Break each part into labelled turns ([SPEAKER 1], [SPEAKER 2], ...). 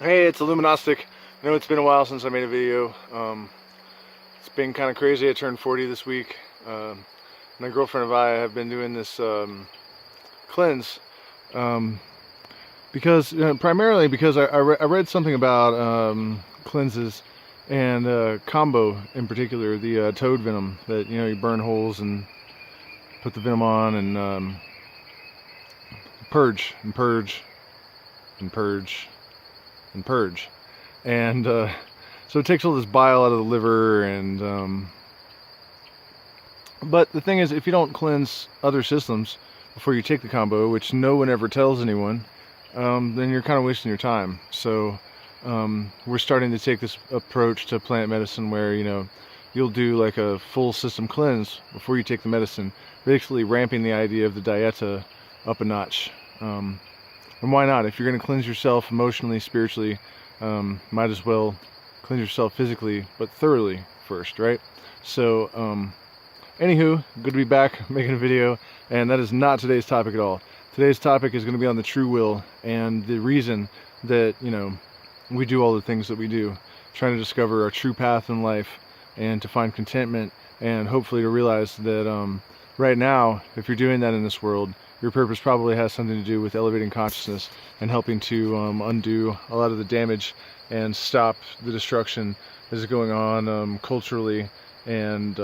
[SPEAKER 1] Hey, it's Illuminostic. I know it's been a while since I made a video. It's been kind of crazy. I turned 40 this week. My girlfriend and I have been doing this cleanse because primarily because I read something about cleanses and combo in particular, the toad venom that you burn holes and put the venom on and purge and purge and purge and purge. And so it takes all this bile out of the liver, and but the thing is, if you don't cleanse other systems before you take the combo, which no one ever tells anyone, then you're kind of wasting your time. So we're starting to take this approach to plant medicine where you'll do like a full system cleanse before you take the medicine, basically ramping the idea of the dieta up a notch. And why not? If you're going to cleanse yourself emotionally, spiritually, might as well cleanse yourself physically, but thoroughly first, right? So, anywho, good to be back making a video, and that is not today's topic at all. Today's topic is going to be on the true will and the reason that, we do all the things that we do, trying to discover our true path in life and to find contentment, and hopefully to realize that right now, if you're doing that in this world, your purpose probably has something to do with elevating consciousness and helping to undo a lot of the damage and stop the destruction that is going on culturally and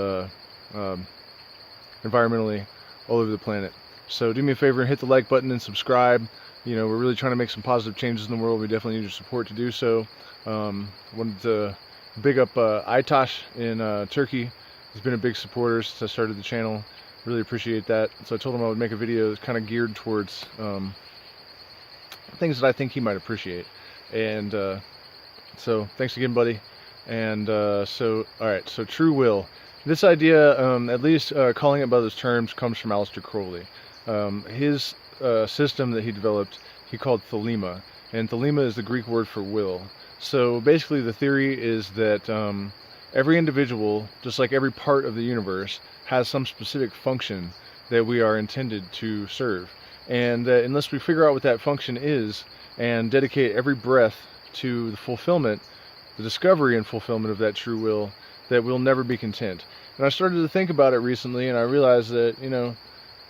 [SPEAKER 1] environmentally all over the planet. So do me a favor and hit the like button and subscribe. We're really trying to make some positive changes in the world. We definitely need your support to do so. Wanted to big up Aytash in Turkey. He's been a big supporter since I started the channel. Really appreciate that. So I told him I would make a video that's kind of geared towards things that I think he might appreciate. And so thanks again, buddy. And so alright, so true will. This idea, at least calling it by those terms, comes from Aleister Crowley. His system that he developed, he called Thelema. And Thelema is the Greek word for will. So basically the theory is that every individual, just like every part of the universe, has some specific function that we are intended to serve. And that unless we figure out what that function is and dedicate every breath to the fulfillment, the discovery and fulfillment of that true will, that we'll never be content. And I started to think about it recently, and I realized that,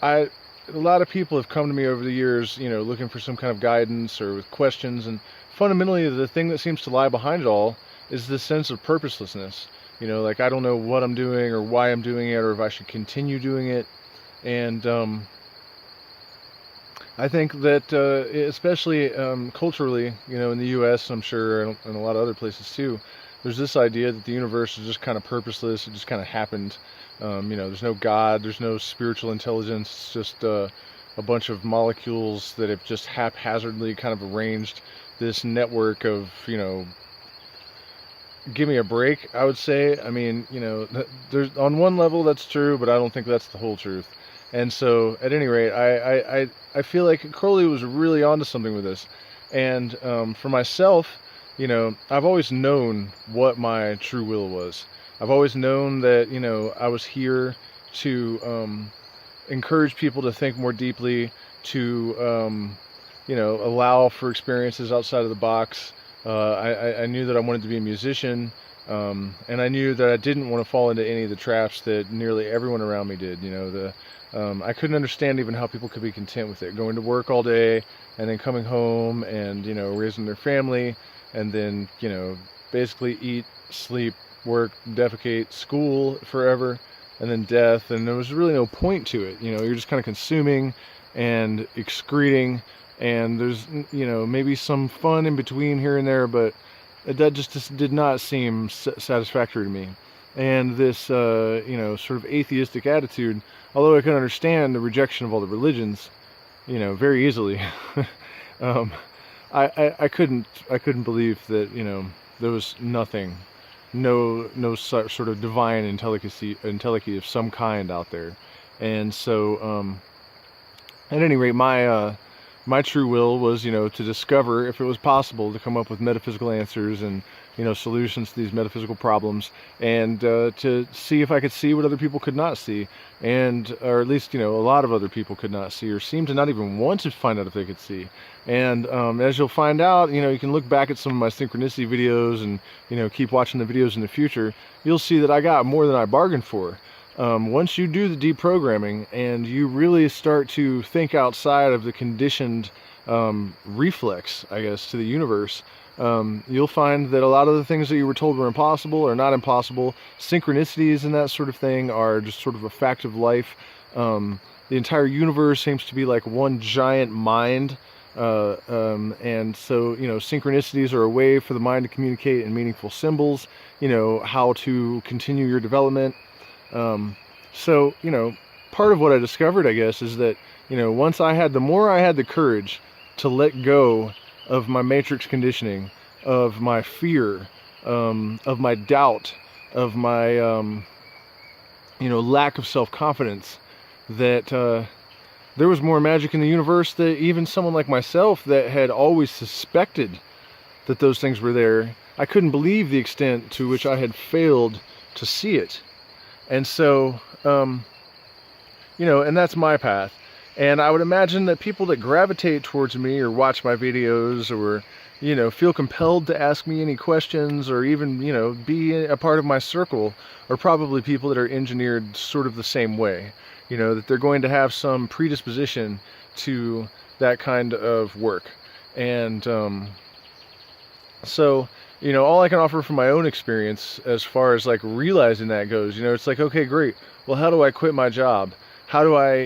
[SPEAKER 1] a lot of people have come to me over the years, looking for some kind of guidance or with questions, and fundamentally the thing that seems to lie behind it all is this sense of purposelessness. Like I don't know what I'm doing or why I'm doing it or if I should continue doing it. And I think that especially culturally, in the US, I'm sure, and a lot of other places too, there's this idea that the universe is just kind of purposeless. It just kind of happened. There's no God, there's no spiritual intelligence. It's just a bunch of molecules that have just haphazardly kind of arranged this network of, give me a break, I would say. I mean, there's on one level that's true, but I don't think that's the whole truth. And so, at any rate, I feel like Crowley was really onto something with this. And for myself, I've always known what my true will was. I've always known that, I was here to encourage people to think more deeply, to, allow for experiences outside of the box. I knew that I wanted to be a musician, and I knew that I didn't want to fall into any of the traps that nearly everyone around me did. I couldn't understand even how people could be content with it, going to work all day and then coming home and raising their family, and then basically eat, sleep, work, defecate, school forever, and then death. And there was really no point to it. You're just kind of consuming and excreting. And there's, maybe some fun in between here and there, but that just did not seem satisfactory to me. And this, sort of atheistic attitude, although I can understand the rejection of all the religions, very easily, I couldn't believe that, there was nothing, no sort of divine intellectuality of some kind out there. And so, at any rate, my my true will was, to discover if it was possible to come up with metaphysical answers and, solutions to these metaphysical problems, and to see if I could see what other people could not see, and or at least, a lot of other people could not see, or seem to not even want to find out if they could see. And as you'll find out, you can look back at some of my synchronicity videos and, keep watching the videos in the future. You'll see that I got more than I bargained for. Once you do the deprogramming and you really start to think outside of the conditioned reflex, I guess, to the universe, you'll find that a lot of the things that you were told were impossible are not impossible. Synchronicities and that sort of thing are just sort of a fact of life. The entire universe seems to be like one giant mind. And so, synchronicities are a way for the mind to communicate in meaningful symbols, how to continue your development. So, part of what I discovered, I guess, is that, the more I had the courage to let go of my matrix conditioning, of my fear, of my doubt, of my, lack of self-confidence, that, there was more magic in the universe that even someone like myself that had always suspected that those things were there, I couldn't believe the extent to which I had failed to see it. And so, and that's my path. And I would imagine that people that gravitate towards me or watch my videos or, feel compelled to ask me any questions or even, be a part of my circle are probably people that are engineered sort of the same way. That they're going to have some predisposition to that kind of work. And so, all I can offer from my own experience as far as like realizing that goes, it's like, okay, great. Well, how do I quit my job? How do I,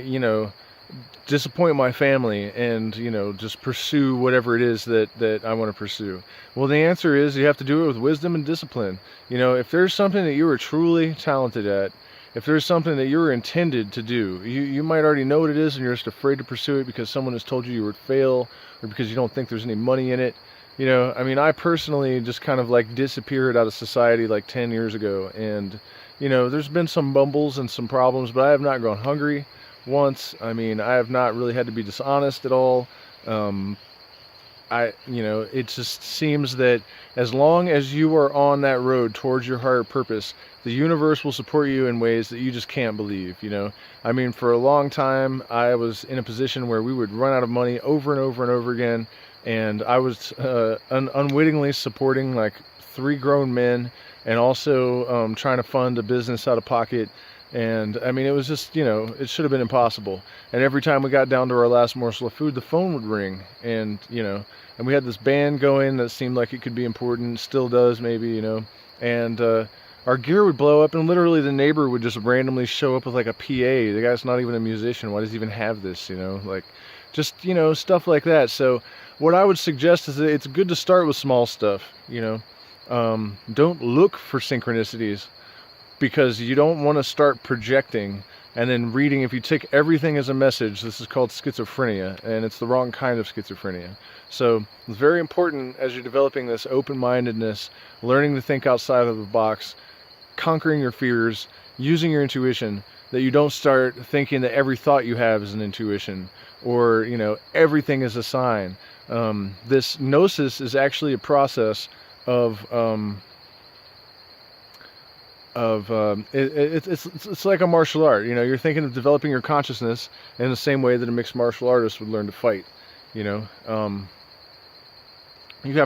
[SPEAKER 1] disappoint my family and, just pursue whatever it is that I want to pursue? Well, the answer is you have to do it with wisdom and discipline. If there's something that you are truly talented at, if there's something that you're intended to do, you might already know what it is and you're just afraid to pursue it because someone has told you would fail or because you don't think there's any money in it. I personally just kind of like disappeared out of society like 10 years ago. And, there's been some bumbles and some problems, but I have not gone hungry once. I have not really had to be dishonest at all. It just seems that as long as you are on that road towards your higher purpose, the universe will support you in ways that you just can't believe, For a long time, I was in a position where we would run out of money over and over and over again, and I was unwittingly supporting like 3 grown men and also trying to fund a business out of pocket. And it was just, it should have been impossible. And every time we got down to our last morsel of food, the phone would ring. And, and we had this band going that seemed like it could be important, still does maybe, and our gear would blow up and literally the neighbor would just randomly show up with like a PA. The guy's not even a musician. Why does he even have this, just, stuff like that. So what I would suggest is that it's good to start with small stuff, don't look for synchronicities, because you don't want to start projecting and then reading. If you take everything as a message, this is called schizophrenia, and it's the wrong kind of schizophrenia. So it's very important as you're developing this open-mindedness, learning to think outside of the box, conquering your fears, using your intuition, that you don't start thinking that every thought you have is an intuition or, everything is a sign. This gnosis is actually a process of it's like a martial art. You're thinking of developing your consciousness in the same way that a mixed martial artist would learn to fight. You have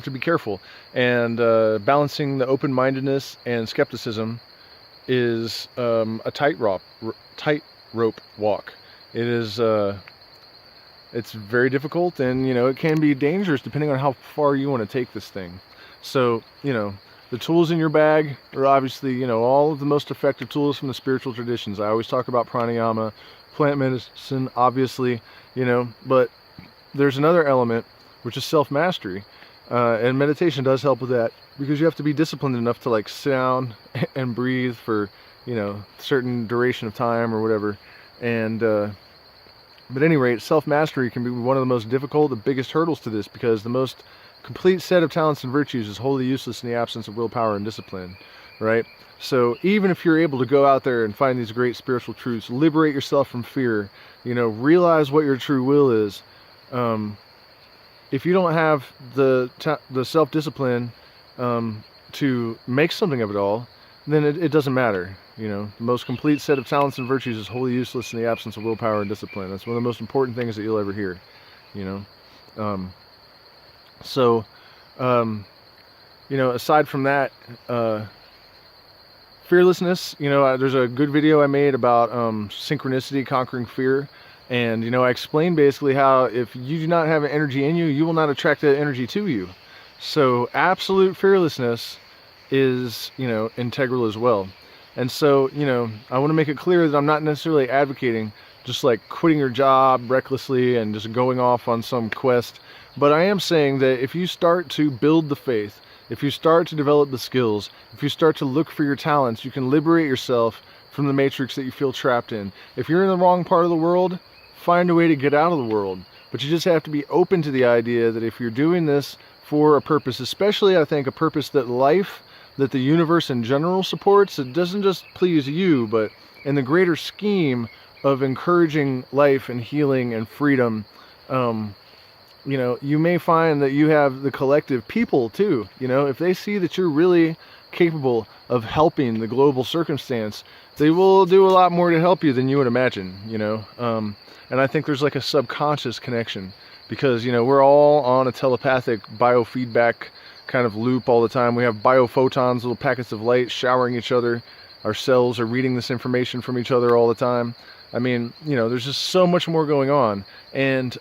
[SPEAKER 1] to be careful, and balancing the open-mindedness and skepticism is a tightrope walk. It is it's very difficult, and it can be dangerous depending on how far you want to take this thing. So the tools in your bag are obviously, all of the most effective tools from the spiritual traditions. I always talk about pranayama, plant medicine, obviously, but there's another element, which is self-mastery. And meditation does help with that, because you have to be disciplined enough to like sit down and breathe for, certain duration of time or whatever. And, but at any rate, self-mastery can be one of the most difficult, the biggest hurdles to this, because the most complete set of talents and virtues is wholly useless in the absence of willpower and discipline, right? So even if you're able to go out there and find these great spiritual truths, liberate yourself from fear, realize what your true will is, if you don't have the self-discipline to make something of it all, then it doesn't matter. You know, the most complete set of talents and virtues is wholly useless in the absence of willpower and discipline. That's one of the most important things that you'll ever hear, you know. So, you know, aside from that, fearlessness, you know, there's a good video I made about synchronicity, conquering fear. And, you know, I explained basically how if you do not have an energy in you, you will not attract that energy to you. So absolute fearlessness is, you know, integral as well. And so, you know, I want to make it clear that I'm not necessarily advocating just like quitting your job recklessly and just going off on some quest. But I am saying that if you start to build the faith, if you start to develop the skills, if you start to look for your talents, you can liberate yourself from the matrix that you feel trapped in. If you're in the wrong part of the world, find a way to get out of the world. But you just have to be open to the idea that if you're doing this for a purpose, especially I think a purpose that life, that the universe in general supports, it doesn't just please you, but in the greater scheme of encouraging life and healing and freedom, you know, you may find that you have the collective people too. You know, if they see that you're really capable of helping the global circumstance, they will do a lot more to help you than you would imagine, you know. And I think there's like a subconscious connection because, you know, we're all on a telepathic biofeedback kind of loop all the time. We have biophotons, little packets of light showering each other. Our cells are reading this information from each other all the time. I mean, you know, there's just so much more going on. And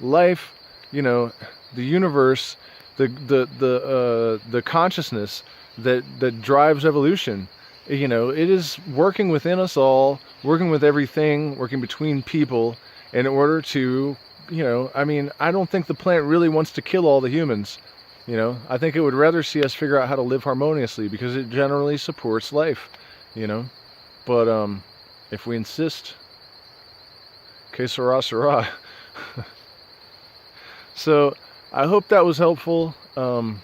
[SPEAKER 1] life, you know, the universe, the consciousness that drives evolution, you know, it is working within us all, working with everything, working between people in order to, you know, I mean, I don't think the plant really wants to kill all the humans. You know, I think it would rather see us figure out how to live harmoniously because it generally supports life, you know. But if we insist, que sera, sera. So I hope that was helpful. I'm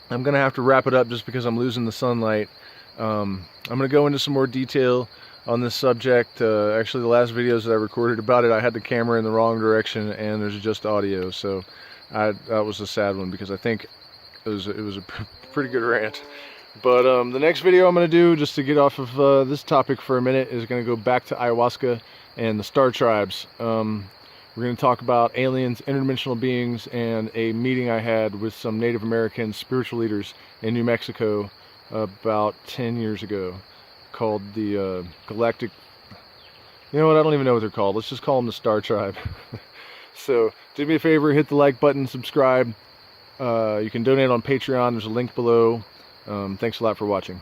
[SPEAKER 1] going to have to wrap it up just because I'm losing the sunlight. I'm going to go into some more detail on this subject. Actually, the last videos that I recorded about it, I had the camera in the wrong direction and there's just audio. So that was a sad one because I think it was a pretty good rant. But the next video I'm going to do, just to get off of this topic for a minute, is going to go back to ayahuasca and the star tribes. We're going to talk about aliens, interdimensional beings, and a meeting I had with some Native American spiritual leaders in New Mexico about 10 years ago, called the Galactic, you know what, I don't even know what they're called. Let's just call them the Star Tribe. So do me a favor, hit the like button, subscribe. You can donate on Patreon, there's a link below. Thanks a lot for watching.